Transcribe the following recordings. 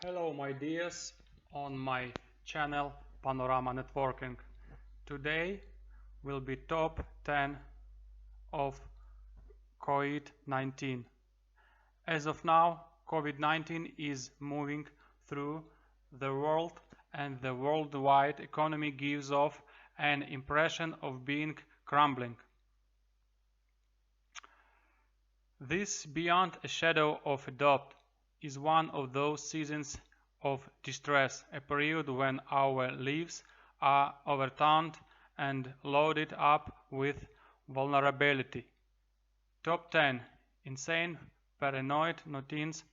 Hello my dears on my channel Panorama Networking. Today will be top 10 of COVID-19. As of now, COVID-19 is moving through the world and the worldwide economy gives off an impression of being crumbling. This, beyond a shadow of a doubt, is one of those seasons of distress, a period when our lives are overturned and loaded up with vulnerability. Top 10 insane paranoid notions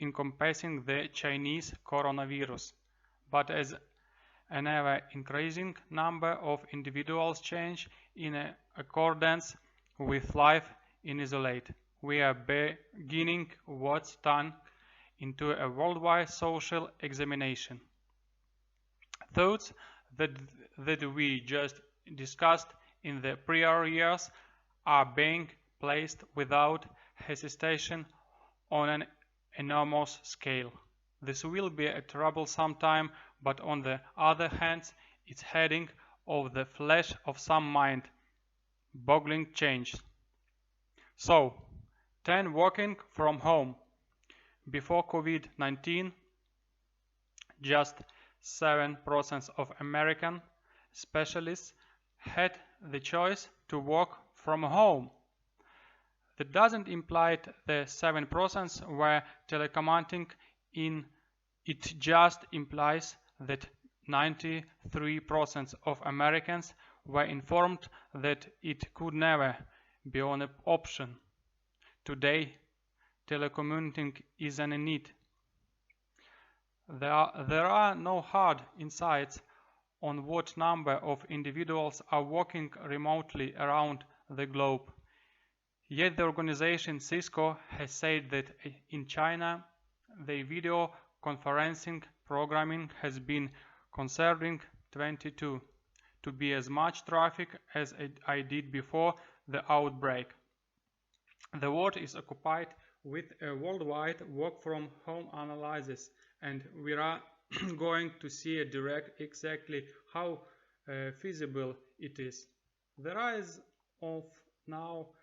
encompassing the Chinese coronavirus, but as an ever-increasing number of individuals change in accordance with life in isolation, we are beginning what's turned into a worldwide social examination. Thoughts that we just discussed in the prior years are being placed without hesitation on an enormous scale. This will be a troublesome time, but on the other hand, it's heading of the flash of some mind-boggling change. So, 10 working from home. Before COVID-19, just 7% of American specialists had the choice to work from home. That doesn't imply the 7% were telecommuting in, it just implies that 93% of Americans were informed that it could never be an option. Today, telecommuting is a need. There are no hard insights on what number of individuals are working remotely around the globe. Yet the organization Cisco has said that in China, the video conferencing programming has been conserving 22 to be as much traffic as I did before the outbreak. The world is occupied with a worldwide work from home analysis, and we are going to see a direct exactly how feasible it is. The rise of now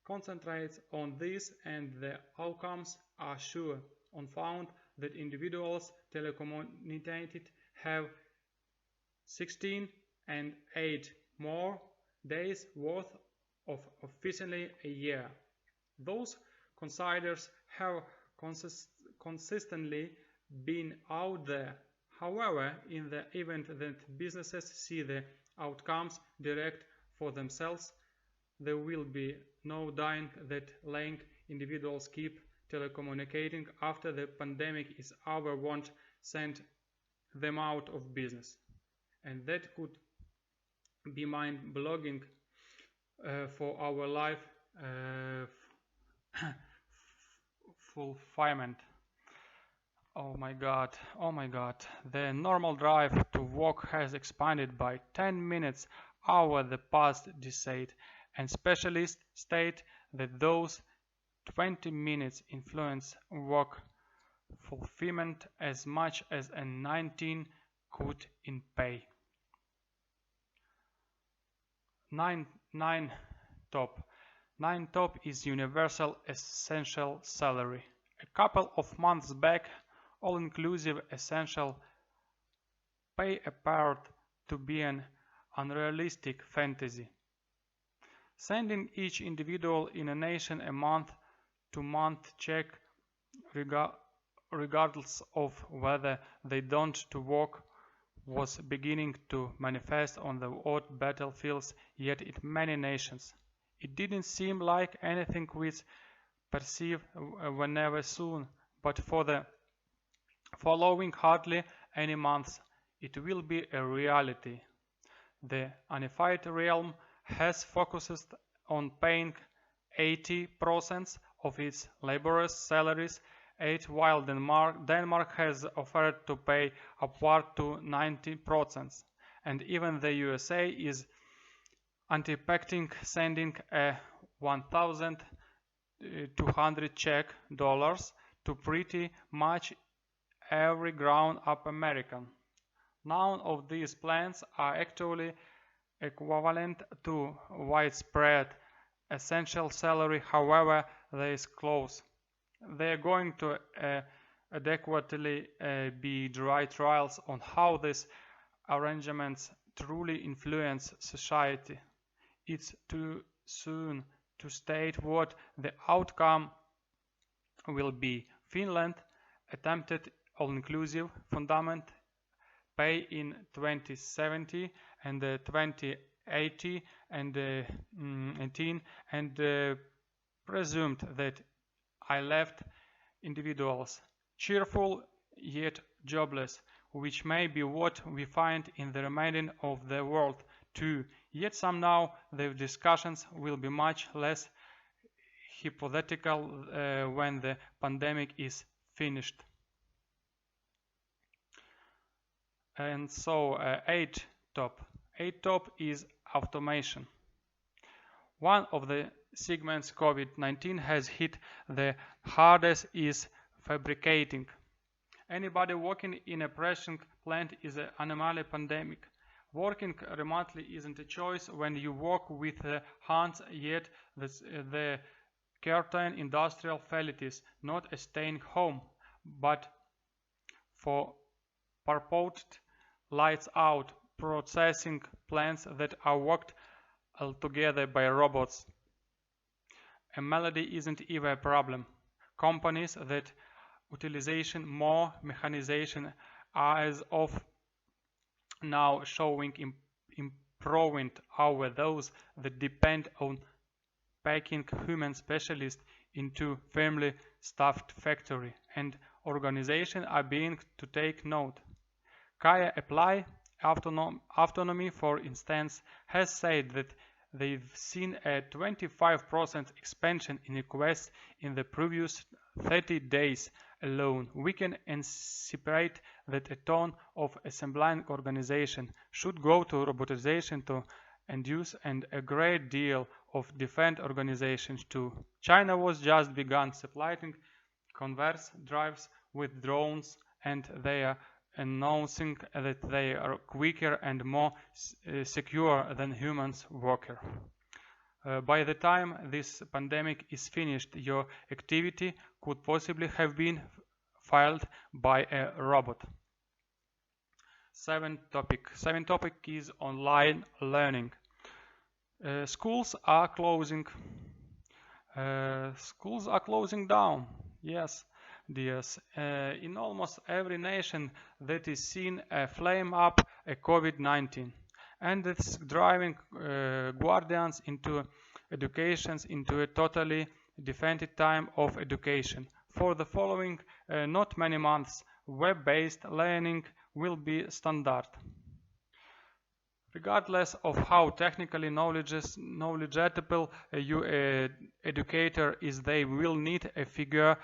concentrates on this, and the outcomes are sure. On found that individuals telecommunicated have 16 and 8 more days worth of officially a year. Those considers have consistently been out there. However, in the event that businesses see the outcomes direct for themselves, there will be no denying that letting individuals keep telecommunicating after the pandemic is over won't send them out of business. And that could be mind-blogging for our life fulfillment. Oh my god, the normal drive to work has expanded by 10 minutes over the past decade, and specialists state that those 20 minutes influence work fulfillment as much as a 19 could in pay. 9 top is universal essential salary. A couple of months back, all-inclusive essential pay appeared to be an unrealistic fantasy. Sending each individual in a nation a month-to-month check, regardless of whether they don't to work, was beginning to manifest on the odd battlefields, yet in many nations. It didn't seem like anything we'd perceive whenever soon, but for the following hardly any months, it will be a reality. The unified realm has focused on paying 80% of its laborers' salaries, while Denmark has offered to pay upward to 90%, and even the USA is anticipating sending a $1,200 Czech dollars to pretty much every grown-up American. None of these plans are actually equivalent to widespread essential salary, however they is close. They are going to adequately be dry trials on how these arrangements truly influence society. It's too soon to state what the outcome will be. Finland attempted all-inclusive fundament pay in 2070 and 2080 and 18 and presumed that I left individuals cheerful yet jobless, which may be what we find in the remainder of the world too. Yet somehow the discussions will be much less hypothetical when the pandemic is finished. And so 8 top is automation. One of the segments COVID-19 has hit the hardest is fabricating. Anybody working in a pressing plant is an anomaly pandemic. Working remotely isn't a choice when you work with hands, yet the certain industrial fatalities, not a staying home, but for purported lights out processing plants that are worked altogether by robots. A melody isn't even a problem. Companies that utilization more mechanization are as of now showing improvement over those that depend on packing human specialists into family staffed factory, and organizations are being to take note. Kaya Apply Autonomy, for instance, has said that they've seen a 25% expansion in requests in the previous 30 days alone. We can anticipate that a ton of assembling organization should go to robotization to induce and a great deal of defense organizations too. China was just begun supplying converse drives with drones, and they are announcing that they are quicker and more secure than humans worker. By the time this pandemic is finished, your activity could possibly have been filed by a robot. Seventh topic is online learning. Schools are closing. Schools are closing down. Yes, dears. In almost every nation that is seen a flame up a COVID-19, and it's driving guardians into educations into a totally different time of education. For the following not many months, web-based learning will be standard. Regardless of how technically knowledgeable your educator is, they will need to figure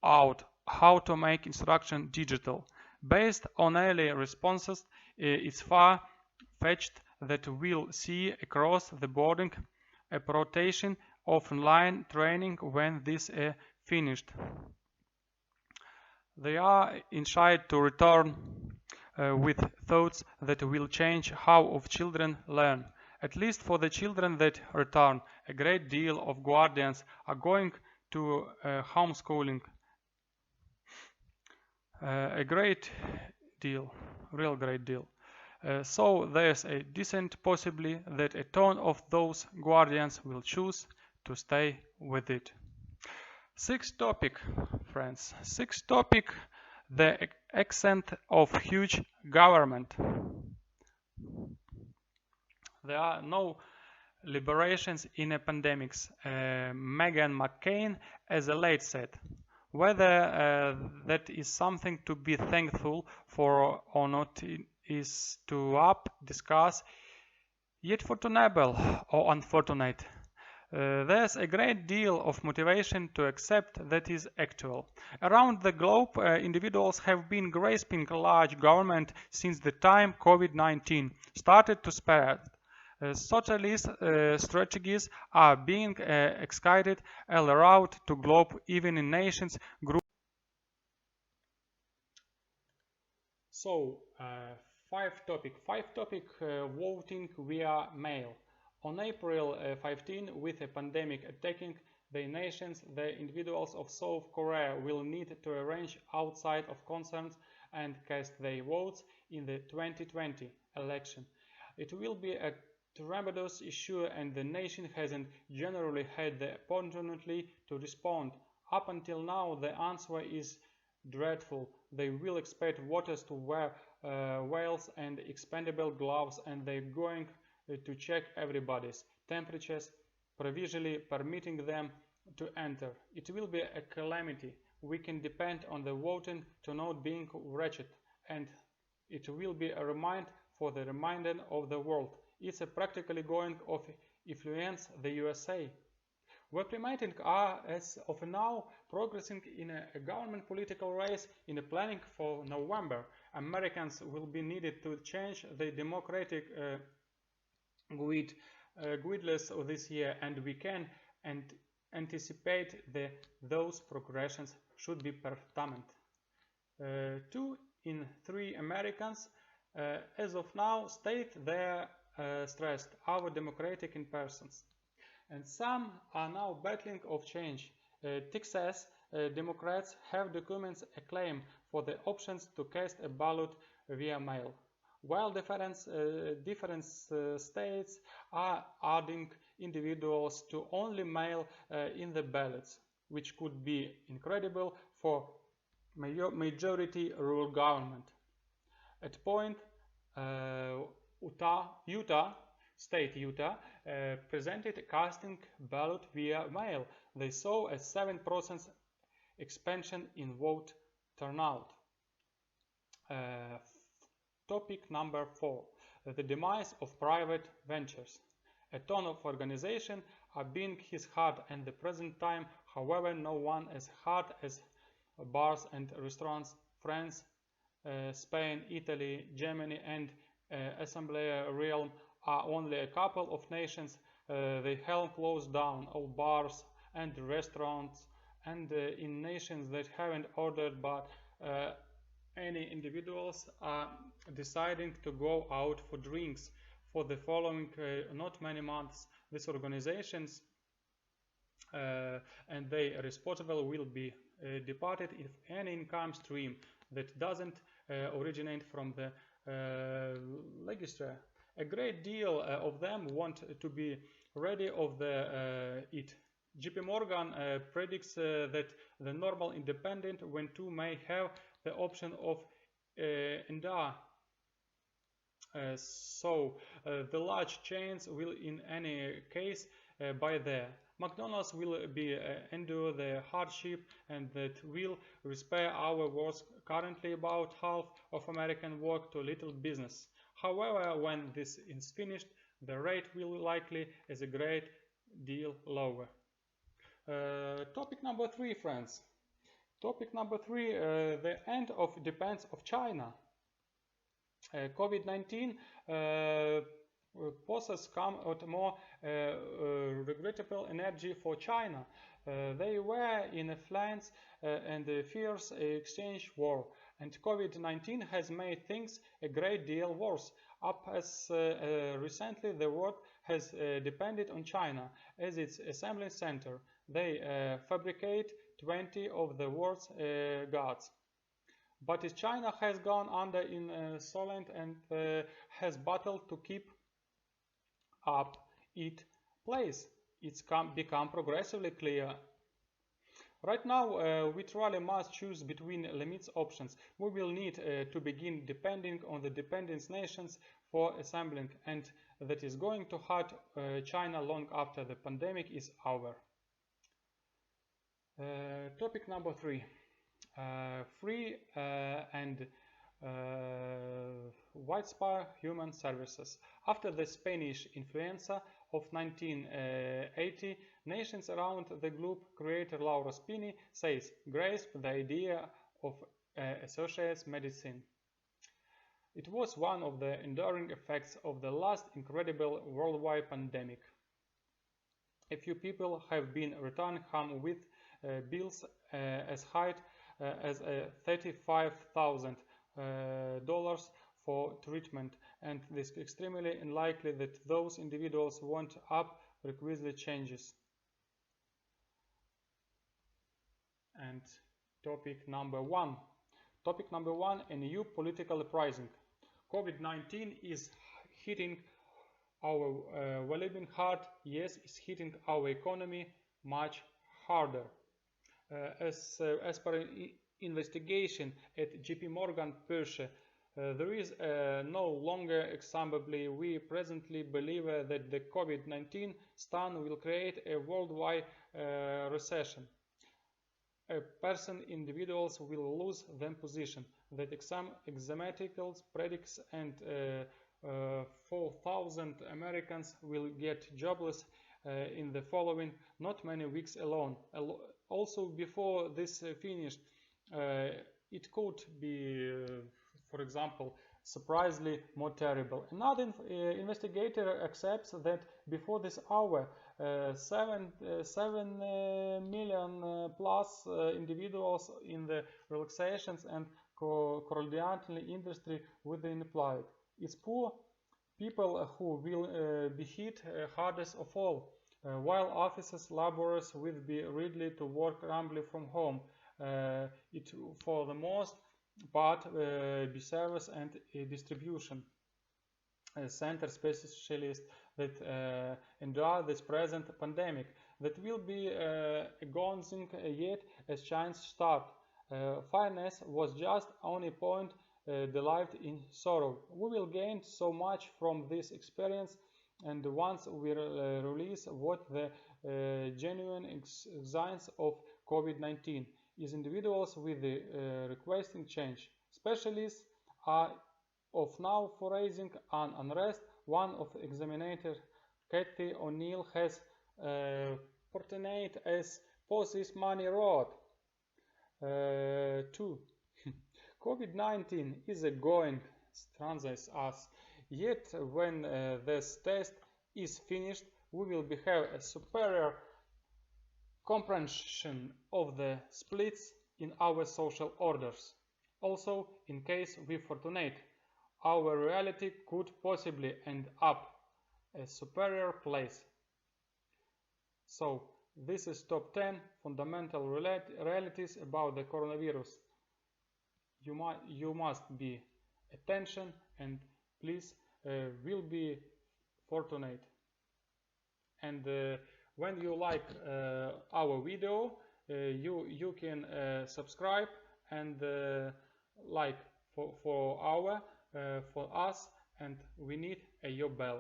out how to make instruction digital. Based on early responses, it's far-fetched that we'll see across the board a rotation of online training when this is finished. They are inspired to return with thoughts that will change how of children learn. At least for the children that return, a great deal of guardians are going to homeschooling. A great deal, real great deal. So there's a decent possibility that a ton of those guardians will choose to stay with it. Sixth topic, friends. Sixth topic, the extent of huge government. There are no liberations in a pandemics. Meghan McCain, as a late said, whether that is something to be thankful for or not is to discuss, yet fortunate or unfortunate. There's a great deal of motivation to accept that is actual. Around the globe, individuals have been grasping large government since the time COVID-19 started to spread. Socialist strategies are being excited all around the globe, even in nations groups Five topic voting via mail. On April 15, with a pandemic attacking the nations, the individuals of South Korea will need to arrange outside of concerns and cast their votes in the 2020 election. It will be a tremendous issue and the nation hasn't generally had the opportunity to respond. Up until now, the answer is dreadful. They will expect voters to wear veils and expandable gloves, and they're going to check everybody's temperatures, provisionally permitting them to enter. It will be a calamity. We can depend on the voting turnout being wretched, and it will be a reminder for the remainder of the world. It's practically going to influence the USA. Reprimating are, as of now, progressing in a government political race in the planning for November. Americans will be needed to change the democratic guidelines of this year, and we can anticipate those progressions should be permanent. 2 in 3 Americans, as of now, state their stressed our democratic in persons. And some are now battling of change. Texas Democrats have documents a claim for the options to cast a ballot via mail, while different states are adding individuals to only mail in the ballots, which could be incredible for majority rural government. At point, Utah presented casting ballot via mail. They saw a 7% expansion in vote turnout. Topic number 4. The demise of private ventures. A ton of organizations are being hit hard at the present time. However, no one as hard as bars and restaurants. France, Spain, Italy, Germany, and Assembly realm are only a couple of nations. They have closed down all bars and restaurants, and in nations that haven't ordered, but any individuals are deciding to go out for drinks for the following not many months. These organizations and they responsible will be departed if any income stream that doesn't originate from the legislature. A great deal of them want to be ready of it. JP Morgan predicts that the normal independent when two may have the option of endure. So the large chains will in any case buy there. McDonald's will be endure the hardship, and that will respect our works. Currently about half of American work to little business. However, when this is finished, the rate will likely is a great deal lower. Topic number 3, friends. Topic number 3, the end of dependence of China. COVID-19 poses come out more regrettable energy for China. They were in a flames and a fierce exchange war, and COVID-19 has made things a great deal worse. Up as recently the world has depended on China as its assembly center. They fabricate 20 of the world's goods. But as China has gone under in silence and has battled to keep up its place, it's become progressively clear. Right now, we truly must choose between limits options. We will need to begin depending on the dependent nations for assembling, and that is going to hurt China long after the pandemic is over. Topic number 3. Free and widespread human services. After the Spanish influenza of 1980, nations around the globe, creator Laura Spini says, grasped the idea of associates medicine. It was one of the enduring effects of the last incredible worldwide pandemic. A few people have been returned home with bills as high as $35,000 dollars for treatment, and it is extremely unlikely that those individuals won't up requisite changes. And topic number one. Topic number one, a new political uprising. COVID-19 is hitting our well-being hard. Yes, it's hitting our economy much harder. As per investigation at JP Morgan PAYEER, there is no longer example. We presently believe that the COVID-19 stun will create a worldwide recession. Individuals will lose their position. That examaticals predicts and 4,000 Americans will get jobless in the following not many weeks alone. Also, before this finished, it could be, for example, surprisingly more terrible. Another investigator accepts that before this hour, 7 million plus individuals in the relaxations and cordiality industry will be employed. It's poor people who will be hit hardest of all, while offices, laborers will be ready to work remotely from home. It for the most part be service and distribution center specialists that endure this present pandemic that will be going yet as chance start. Finance was just only point delight in sorrow. We will gain so much from this experience, and once we release what the genuine signs of COVID-19 is individuals with the requesting change. Specialists are of now for raising an unrest. One of examinators, Kathy O'Neill, has portrayed as post money road. 2. COVID-19 is a going strengthens us. Yet when this test is finished, we will have a superior comprehension of the splits in our social orders. Also, in case we fortunate, our reality could possibly end up a superior place. So, this is top 10 fundamental realities about the coronavirus. You must be attention, and please will be fortunate. And when you like our video, you can subscribe and like for us, and we need your bell.